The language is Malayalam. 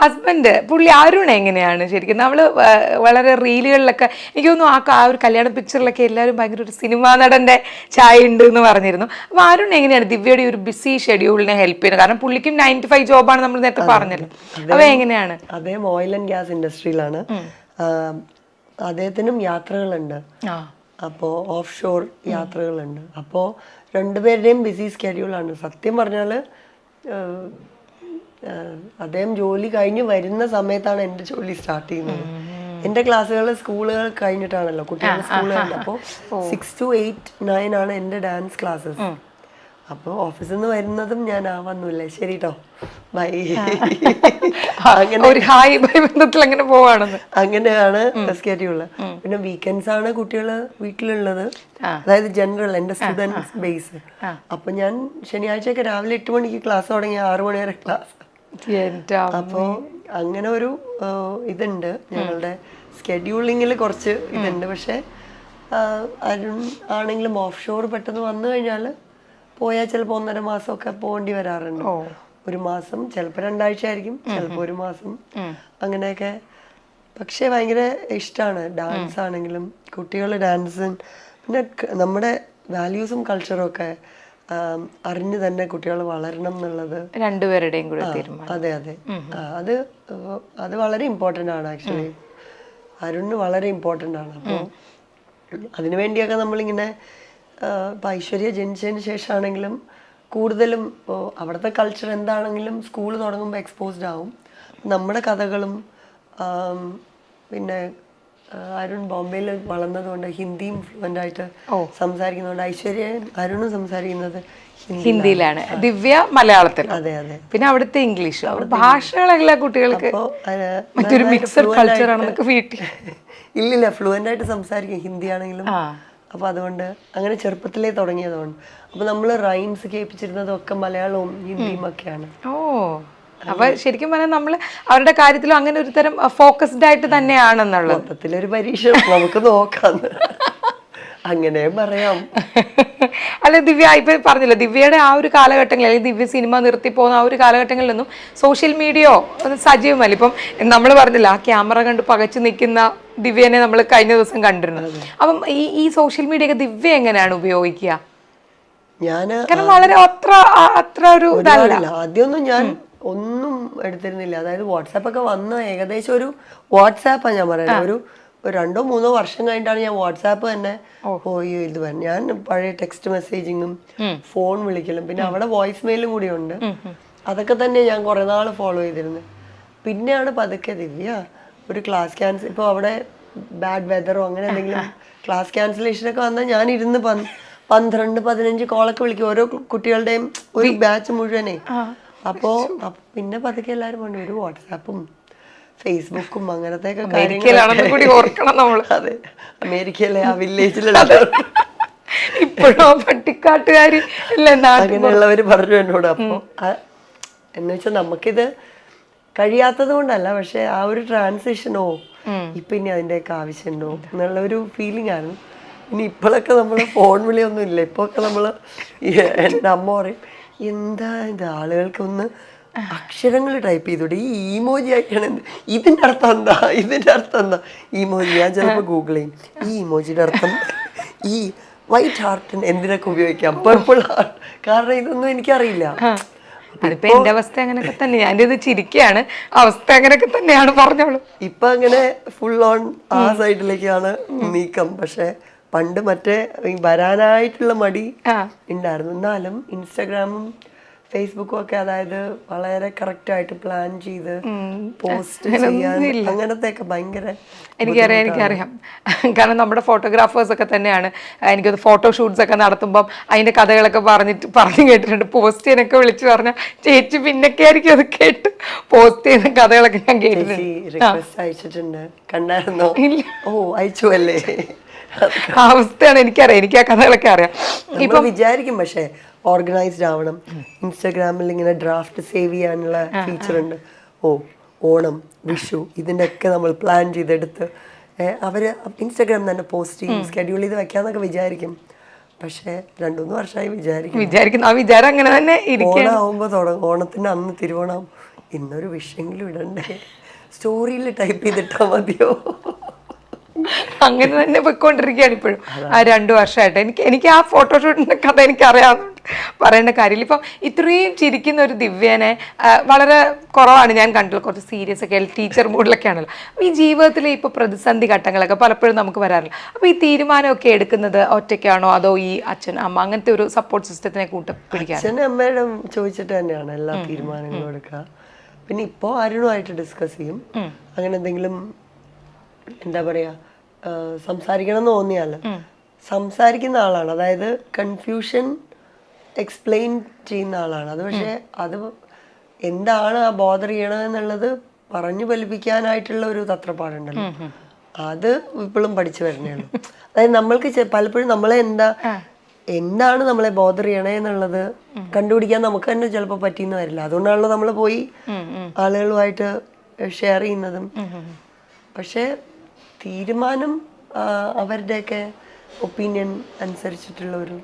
ഹസ്ബൻഡ് പുള്ളി അരുൺ എങ്ങനെയാണ് ശരിക്കും നമ്മള് വളരെ റീലുകളിലൊക്കെ എനിക്ക് തോന്നുന്നു ആ ഒരു കല്യാണ പിക്ചറിലൊക്കെ എല്ലാവരും ഭയങ്കര ഒരു സിനിമാ നടന്റെ ചായ ഉണ്ട് എന്ന് പറഞ്ഞിരുന്നു. അപ്പൊ അരുൺ എങ്ങനെയാണ് ദിവ്യയുടെ ഒരു ബിസി ഷെഡ്യൂളിനെ ഹെൽപ്പ് ചെയ്യുന്നത്? കാരണം പുള്ളിക്കും 9 to 5 ജോബാണ്, നമ്മൾ നേരത്തെ പറഞ്ഞല്ലോ. അപ്പൊ എങ്ങനെയാണ്? അദ്ദേഹം ഓയിൽ ആൻഡ് ഗ്യാസ് ഇൻഡസ്ട്രിയിലാണ്. അദ്ദേഹത്തിനും യാത്രകളുണ്ട്, അപ്പോൾ ഓഫ് ഷോർ യാത്രകളുണ്ട്. അപ്പോൾ രണ്ടുപേരുടെയും ബിസി സ്കെഡ്യൂളാണ്. സത്യം പറഞ്ഞാൽ അദ്ദേഹം ജോലി കഴിഞ്ഞ് വരുന്ന സമയത്താണ് എൻ്റെ ജോലി സ്റ്റാർട്ട് ചെയ്യുന്നത്. എൻ്റെ ക്ലാസ്സുകൾ സ്കൂളുകൾ കഴിഞ്ഞിട്ടാണല്ലോ, കുട്ടികളുടെ സ്കൂളുകളിൽ. അപ്പോൾ 6 to 8, 9 ആണ് എൻ്റെ ഡാൻസ് ക്ലാസ്സസ്. അപ്പോൾ ഓഫീസിൽ നിന്ന് വരുന്നതും ഞാൻ വന്നില്ലേ ശരി കേട്ടോ ബൈ, അങ്ങനെ ഒരു ഹായ് ബൈ ബന്ധത്തിൽ അങ്ങനെ പോവാണെന്ന്, അങ്ങനെയാണ് സ്കെഡ്യൂള്. പിന്നെ വീക്കെൻഡ്സ് ആണ് കുട്ടികൾ വീട്ടിലുള്ളത്, അതായത് ജനറൽ എൻ്റെ സ്റ്റുഡൻസ് ബേസ്. അപ്പൊ ഞാൻ ശനിയാഴ്ചയൊക്കെ രാവിലെ 8 മണിക്ക് ക്ലാസ് തുടങ്ങി 6 മണി വരെ ക്ലാസ്. അപ്പോൾ അങ്ങനെ ഒരു ഇതുണ്ട് ഞങ്ങളുടെ സ്കെഡ്യൂളിങ്ങിൽ കുറച്ച് ഇതുണ്ട്. പക്ഷെ അരുൺ ആണെങ്കിലും ഓഫ് ഷോർ പെട്ടെന്ന് വന്നു കഴിഞ്ഞാൽ പോയാൽ ചിലപ്പോൾ 1.5 മാസമൊക്കെ പോകേണ്ടി വരാറുണ്ട്. 1 മാസം, ചിലപ്പോൾ 2 ആഴ്ച ആയിരിക്കും, ചിലപ്പോൾ 1 മാസം, അങ്ങനെയൊക്കെ. പക്ഷെ ഭയങ്കര ഇഷ്ടമാണ് ഡാൻസ് ആണെങ്കിലും, കുട്ടികൾ ഡാൻസ്, പിന്നെ നമ്മുടെ വാല്യൂസും കൾച്ചറും ഒക്കെ അറിഞ്ഞു തന്നെ കുട്ടികൾ വളരണം എന്നുള്ളത് രണ്ടുപേരുടെയും കൂടെ തീരുമാനം. അതെ അതെ, അത് വളരെ ഇമ്പോർട്ടൻ്റ് ആണ്. ആക്ച്വലി അരുണിന് വളരെ ഇമ്പോർട്ടൻ്റ് ആണ്. അപ്പോൾ അതിനുവേണ്ടിയൊക്കെ നമ്മളിങ്ങനെ ഇപ്പം ഐശ്വര്യ ജനിച്ചതിന് ശേഷമാണെങ്കിലും കൂടുതലും ഇപ്പോൾ അവിടുത്തെ കൾച്ചർ എന്താണെങ്കിലും സ്കൂൾ തുടങ്ങുമ്പോൾ എക്സ്പോസ്ഡ് ആവും. നമ്മുടെ കഥകളും പിന്നെ അരുൺ ബോംബെയിൽ വളർന്നതുകൊണ്ട് ഹിന്ദിയും ഫ്ലുവൻ്റ് ആയിട്ട് സംസാരിക്കുന്നതുകൊണ്ട് ഐശ്വര്യ അരുണും സംസാരിക്കുന്നത് ഹിന്ദിയിലാണ്, ദിവ്യ മലയാളത്തിൽ. അതെ അതെ. പിന്നെ അവിടുത്തെ ഇംഗ്ലീഷ് ഭാഷകളെല്ലാം കുട്ടികൾക്ക് മറ്റൊരു മിക്സഡ് കൾച്ചർ ആണെന്നൊക്കെ വീട്ടിൽ ഇല്ലില്ല ഫ്ലുവൻ്റ് ആയിട്ട് സംസാരിക്കും ഹിന്ദി ആണെങ്കിലും. അപ്പോൾ അതുകൊണ്ട് അങ്ങനെ ചെറുപ്പത്തിലേ തുടങ്ങിയതുകൊണ്ട് അപ്പോൾ നമ്മൾ റൈംസ് കേൾപ്പിച്ചിരുന്നതൊക്കെ മലയാളവും ഹിന്ദിയും ഒക്കെയാണ്. ഓ, അപ്പൊ ശരിക്കും പറഞ്ഞാൽ നമ്മൾ അവരുടെ കാര്യത്തിലും അങ്ങനെ ഒരു തരം ഫോക്കസ്ഡ് ആയിട്ട് തന്നെയാണെന്നുള്ളത്. മൊത്തത്തിലൊരു പരീക്ഷ നമുക്ക് നോക്കാം, അങ്ങനെ പറയാം. അല്ല ദിവ്യ ഇപ്പൊ പറഞ്ഞല്ലോ, ദിവ്യയുടെ ആ ഒരു കാലഘട്ടങ്ങളിൽ, അല്ലെങ്കിൽ ദിവ്യ സിനിമ നിർത്തി പോകുന്ന ആ ഒരു കാലഘട്ടങ്ങളിലൊന്നും സോഷ്യൽ മീഡിയയോ ഒന്നും സജീവമല്ല. ഇപ്പം നമ്മൾ പറഞ്ഞില്ല, ആ ക്യാമറ കണ്ട് പകച്ചു നിൽക്കുന്ന ദിവ്യനെ നമ്മൾ കഴിഞ്ഞ ദിവസം കണ്ടിരുന്നു. അപ്പം ഈ സോഷ്യൽ മീഡിയ ഒക്കെ ദിവ്യ എങ്ങനെയാണ് ഉപയോഗിക്കുക? കാരണം വളരെ അത്ര ഒരു ആദ്യമൊന്നും ഞാൻ ഒന്നും എടുത്തിരുന്നില്ല. അതായത് വാട്സാപ്പ് ഒക്കെ വന്ന ഏകദേശം ഒരു വാട്സാപ്പാണ് ഞാൻ പറയുന്നത്, ഒരു 2-3 വർഷം കഴിഞ്ഞിട്ടാണ് ഞാൻ വാട്സാപ്പ് തന്നെ പോയി ഇത് പറഞ്ഞു. ഞാൻ പഴയ ടെക്സ്റ്റ് മെസ്സേജിങ്ങും ഫോൺ വിളിക്കലും പിന്നെ അവിടെ വോയിസ് മെയിലും കൂടി ഉണ്ട്. അതൊക്കെ തന്നെ ഞാൻ കുറെ നാൾ ഫോളോ ചെയ്തിരുന്നത്. പിന്നെയാണ് പതുക്കെ ദിവ്യ ഒരു ക്ലാസ് ക്യാൻസൽ, ഇപ്പോൾ അവിടെ ബാഡ് വെതറോ അങ്ങനെ എന്തെങ്കിലും ക്ലാസ് ക്യാൻസലേഷനൊക്കെ വന്നാൽ ഞാൻ ഇരുന്ന് 12-15 കോളൊക്കെ വിളിക്കും, ഓരോ കുട്ടികളുടെയും ഒരു ബാച്ച് മുഴുവനെ. അപ്പോൾ പിന്നെ പതുക്കെ എല്ലാവരും പറഞ്ഞു ഒരു വാട്സാപ്പും ഫേസ്ബുക്കും അങ്ങനത്തെ കാര്യങ്ങൾ. അതെ, അമേരിക്കയിലെ ആ വില്ലേജിലുള്ള ഇപ്പോഴും പട്ടിക്കാട്ടുകാർ അങ്ങനെയുള്ളവർ പറഞ്ഞു എന്നോട്. അപ്പോൾ എന്ന് വെച്ചാൽ നമുക്കിത് കഴിയാത്തത് കൊണ്ടല്ല, പക്ഷെ ആ ഒരു ട്രാൻസിഷനോ ഇപ്പൊ ഇനി അതിൻ്റെയൊക്കെ ആവശ്യമുണ്ടോ എന്നുള്ള ഒരു ഫീലിംഗ് ആണ്. ഇനി ഇപ്പോഴൊക്കെ നമ്മൾ ഫോൺ വിളിയൊന്നും ഇല്ല. ഇപ്പൊക്കെ നമ്മൾ എൻ്റെ അമ്മ പറയും എന്താ ഇത് ആളുകൾക്കൊന്ന് അക്ഷരങ്ങൾ ടൈപ്പ് ചെയ്തോട്ടെ, ഈ ഇമോജി ആയിട്ടാണ് ഇതിൻ്റെ അർത്ഥം എന്താ, ഇതിൻ്റെ അർത്ഥം എന്താ ഇമോജി. ഞാൻ ചിലപ്പോൾ ഗൂഗിൾ ചെയ്യും ഈ ഇമോജിയുടെ അർത്ഥം, ഈ വൈറ്റ് ഹാർട്ടിന് എന്തിനൊക്കെ ഉപയോഗിക്കാം, പർപ്പിൾ ഹാർട്ട്, കാരണം ഇതൊന്നും എനിക്കറിയില്ല. അതിപ്പോ എന്റെ അവസ്ഥ അങ്ങനെയൊക്കെ തന്നെ, ഞാനിത് ചിരിക്കുകയാണ്, അവസ്ഥ അങ്ങനെയൊക്കെ തന്നെയാണ് പറഞ്ഞോളൂ. ഇപ്പൊ അങ്ങനെ ഫുൾ ഓൺ ആ സൈഡിലേക്കാണ് നീക്കം. പക്ഷെ പണ്ട് മറ്റേ വരാനായിട്ടുള്ള മടി ഉണ്ടായിരുന്നു. എന്നാലും ഇൻസ്റ്റാഗ്രാമും ഫേസ്ബുക്കും ഒക്കെ അതായത് വളരെ കറക്റ്റ് ആയിട്ട് പ്ലാൻ ചെയ്ത് പോസ്റ്റ് ചെയ്യാൻ അങ്ങനത്തെ ഒക്കെ ഭയങ്കര എനിക്കറിയാം. കാരണം നമ്മുടെ ഫോട്ടോഗ്രാഫേഴ്സ് ഒക്കെ തന്നെയാണ് എനിക്കത് ഫോട്ടോഷൂട്ട്സ് ഒക്കെ നടത്തുമ്പം അതിന്റെ കഥകളൊക്കെ പറഞ്ഞു കേട്ടിട്ടുണ്ട്. പോസ്റ്റ് ചെയ്യാനൊക്കെ വിളിച്ചു പറഞ്ഞാൽ ചേച്ചി പിന്നൊക്കെ ആയിരിക്കും അത് കേട്ട് പോസ്റ്റ് ചെയ്യുന്ന കഥകളൊക്കെ ഞാൻ കേട്ടിട്ടുണ്ട്. അയച്ചിട്ടുണ്ട്, കണ്ടായിരുന്നോ? ഓ അയച്ചു അല്ലേ, അവസ്ഥയാണ്. എനിക്കറിയാം, എനിക്ക് ആ കഥകളൊക്കെ അറിയാം. ഇപ്പൊ വിചാരിക്കും പക്ഷെ ഓർഗനൈസ്ഡ് ആവണം. ഇൻസ്റ്റാഗ്രാമിൽ ഇങ്ങനെ ഡ്രാഫ്റ്റ് സേവ് ചെയ്യാനുള്ള ഫീച്ചർ ഉണ്ട്. ഓണം, വിഷു ഇതിൻ്റെ ഒക്കെ നമ്മൾ പ്ലാൻ ചെയ്തെടുത്ത് അവർ ഇൻസ്റ്റാഗ്രാം തന്നെ പോസ്റ്റ് ചെയ്യും, സ്കെഡ്യൂൾ ചെയ്ത് വെക്കാന്നൊക്കെ വിചാരിക്കും. പക്ഷെ 2-3 വർഷമായി വിചാരിക്കും വിചാരിക്കുന്നു ആ വിചാരം അങ്ങനെ തന്നെ ഇരിക്കും. ഓണാവുമ്പോ തുടങ്ങും. ഓണത്തിന് അന്ന് തിരുവോണം ഇന്നൊരു വിഷയെങ്കിലും ഇടണ്ടേ, സ്റ്റോറിയിൽ ടൈപ്പ് ചെയ്തിട്ടാ മതിയോ? അങ്ങനെ തന്നെ പോയിക്കൊണ്ടിരിക്കുകയാണ് ഇപ്പോഴും ആ 2 വർഷമായിട്ട്. എനിക്ക് ആ ഫോട്ടോഷൂട്ടിന്റെ കഥ എനിക്ക് അറിയാവുന്നുണ്ട്, പറയേണ്ട കാര്യമില്ല. ഇപ്പം ഇത്രയും ചിരിക്കുന്ന ഒരു ദിവ്യനെ വളരെ കുറവാണ് ഞാൻ കണ്ടിട്ടുള്ളത്. കുറച്ച് സീരിയസ് ഒക്കെ ടീച്ചർ മൂഡിലൊക്കെ ആണല്ലോ. അപ്പോൾ ഈ ജീവിതത്തിലെ ഇപ്പോൾ പ്രതിസന്ധി ഘട്ടങ്ങളൊക്കെ പലപ്പോഴും നമുക്ക് വരാറില്ല. അപ്പോൾ ഈ തീരുമാനമൊക്കെ എടുക്കുന്നത് ഒറ്റയ്ക്കാണോ അതോ ഈ അച്ഛൻ അമ്മ അങ്ങനത്തെ ഒരു സപ്പോർട്ട് സിസ്റ്റത്തിനെ പിടിക്കാൻ? അച്ഛനും അമ്മയുടെ ചോദിച്ചിട്ട് തന്നെയാണ് എല്ലാ തീരുമാനങ്ങളും എടുക്കുക. പിന്നെ ഇപ്പോൾ ആരുമായിട്ട് ഡിസ്കസ് ചെയ്യും. അങ്ങനെ എന്തെങ്കിലും എന്താ പറയാ സംസാരിക്കണം എന്ന് തോന്നിയാൽ സംസാരിക്കുന്ന ആളാണ്. അതായത് കൺഫ്യൂഷൻ എക്സ്പ്ലെയിൻ ചെയ്യുന്ന ആളാണ്. അത് പക്ഷെ അത് എന്താണ് ആ ബോധർ ചെയ്യണമെന്നുള്ളത് പറഞ്ഞു ഫലിപ്പിക്കാനായിട്ടുള്ള ഒരു തത്രപ്പാടുണ്ടല്ലോ, അത് ഇപ്പോഴും പഠിച്ചു വരണേ ഉള്ളൂ. അതായത് നമ്മൾക്ക് പലപ്പോഴും നമ്മളെ എന്താണ് നമ്മളെ ബോധർ ചെയ്യണേ എന്നുള്ളത് കണ്ടുപിടിക്കാൻ നമുക്ക് തന്നെ ചിലപ്പോൾ പറ്റിയെന്ന് വരില്ല. അതുകൊണ്ടാണല്ലോ നമ്മൾ പോയി ആളുകളുമായിട്ട് ഷെയർ ചെയ്യുന്നതും. പക്ഷെ തീരുമാനം അവരുടെയൊക്കെ ഒപ്പീനിയൻ അനുസരിച്ചിട്ടുള്ള ഒരു